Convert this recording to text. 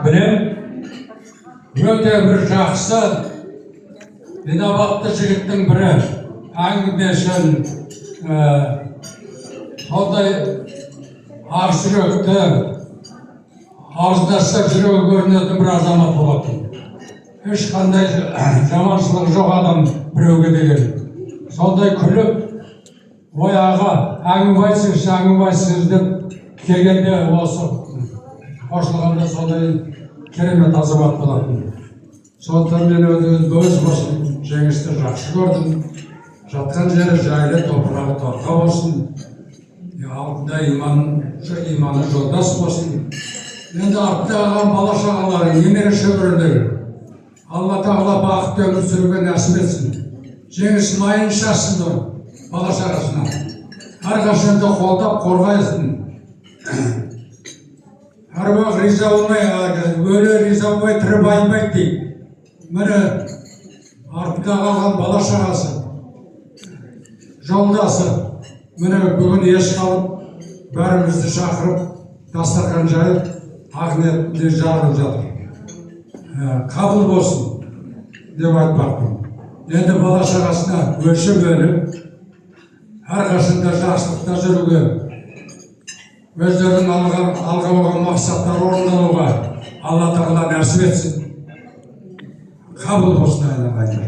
білем, өте бір жақсы, инабатты жігіттің бірі, әңгімешін, сондай ақ жүректі, ауыздаса жүрегі көрінетін бір азамат болатын. Ешқандай жаманшылығы жоқ адам біреуге деген. Сондай күліп, ой аға, әңгіме айтсыңыз деп келгенде осы қосылғанда сондай керемет азамат болатын. Сондықтан мен өз басым жеңісті жақсы көрдім. Жатқан жері жайлы, топырағы торқа болсын. Алдында иманы жолдас болсын. Енді артта қалған бала-шағалары, немере шөберелері, Алла тағала бақытты өмір сүруге нәсіп етсін. Жеңіс майын шашсын бала-шағасына. Әрқашанда қолдап қорғайсын. Әруақ риза болмай, өлі риза болмай, тірі байымайды дейді. Міне артында қалған бала-шағасы, жолдасы, міне бүгін еш қалып, бәрімізді шақырып, дастархан жайып, ақ-ниетінде жарылып жатыр. Қабыл болсын деп айтпақпын. Енді бала-шағасына өлшем бөліп, әрқашанда жақсылықта жүруге, өздерінің алға қойған мақсаттары орындалуға Алла тағала нәсіп етсін. Қабыл болсын айлық айтар.